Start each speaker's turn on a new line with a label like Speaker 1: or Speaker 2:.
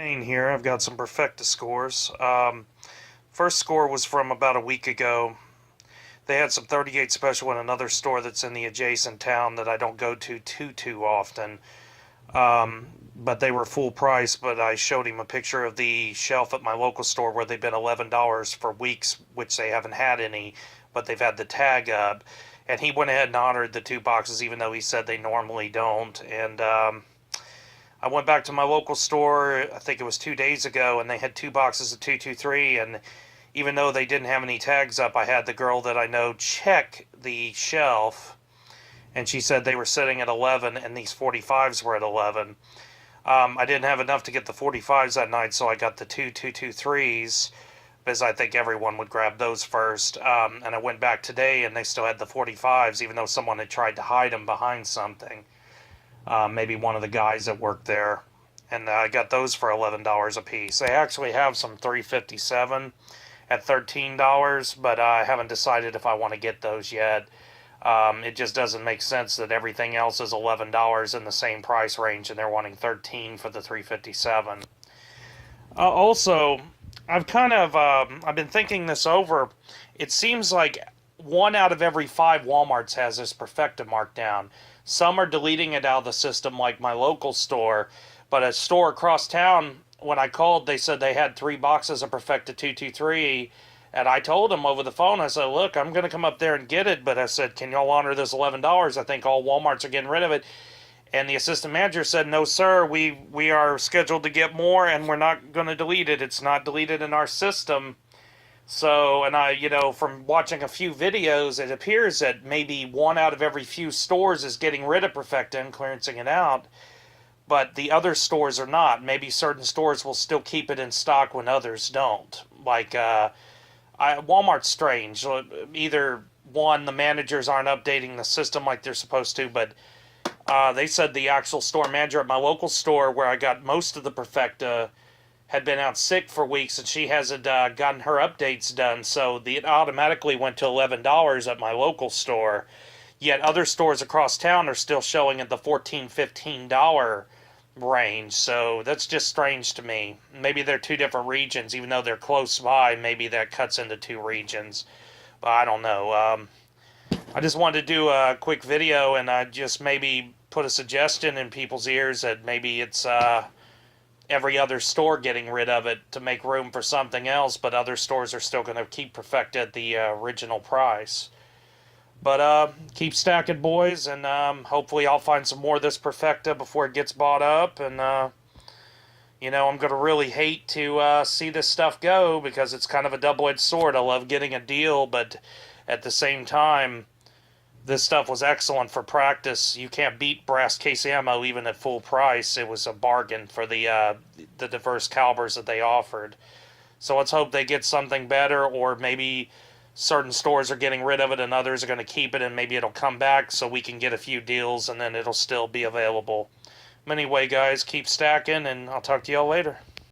Speaker 1: Shane here. I've got some Perfecta scores. First score was from about a week ago. They had some 38 special in another store that's in the adjacent town that I don't go to too often. But they were full price, but I showed him a picture of the shelf at my local store where they've been $11 for weeks, which they haven't had any, but they've had the tag up. And he went ahead and honored the 2 boxes, even though he said they normally don't. And I went back to my local store, I think it was 2 days ago, and they had 2 boxes of 223, and even though they didn't have any tags up, I had the girl that I know check the shelf, and she said they were sitting at 11, and these 45s were at 11. I didn't have enough to get the 45s that night, so I got the 223s, because I think everyone would grab those first, and I went back today, and they still had the 45s, even though someone had tried to hide them behind something. Maybe one of the guys that worked there, and I got those for $11 a piece. They actually have some 357 at $13, but I haven't decided if I want to get those yet. It just doesn't make sense that everything else is $11 in the same price range, and they're wanting $13 for the 357. Also, I've been thinking this over. It seems like 1 out of every 5 Walmarts has this Perfecta markdown. Some are deleting it out of the system, like my local store, but a store across town, when I called, they said they had 3 boxes of Perfecta 223, and I told them over the phone, I said, look, I'm going to come up there and get it, but I said, can y'all honor this $11? I think all Walmarts are getting rid of it. And the assistant manager said, no, sir, we are scheduled to get more, and we're not going to delete it. It's not deleted in our system. So, and from watching a few videos, it appears that maybe 1 out of every few stores is getting rid of Perfecta and clearancing it out, but the other stores are not. Maybe certain stores will still keep it in stock when others don't. Like, Walmart's strange. Either, one, the managers aren't updating the system like they're supposed to, but they said the actual store manager at my local store, where I got most of the Perfecta, had been out sick for weeks, and she hasn't gotten her updates done, so it automatically went to $11 at my local store. Yet other stores across town are still showing at the $14, $15 range, so that's just strange to me. Maybe they're 2 different regions, even though they're close by. Maybe that cuts into 2 regions, but I don't know. I just wanted to do a quick video, and I just maybe put a suggestion in people's ears that maybe it's every other store getting rid of it to make room for something else, but other stores are still going to keep Perfecta at the original price. But keep stacking, boys, and hopefully I'll find some more of this Perfecta before it gets bought up. And I'm going to really hate to see this stuff go, because it's kind of a double-edged sword. I love getting a deal, but at the same time, this stuff was excellent for practice. You can't beat brass case ammo even at full price. It was a bargain for the diverse calibers that they offered. So let's hope they get something better, or maybe certain stores are getting rid of it and others are going to keep it, and maybe it'll come back so we can get a few deals and then it'll still be available. Anyway, guys, keep stacking, and I'll talk to y'all later.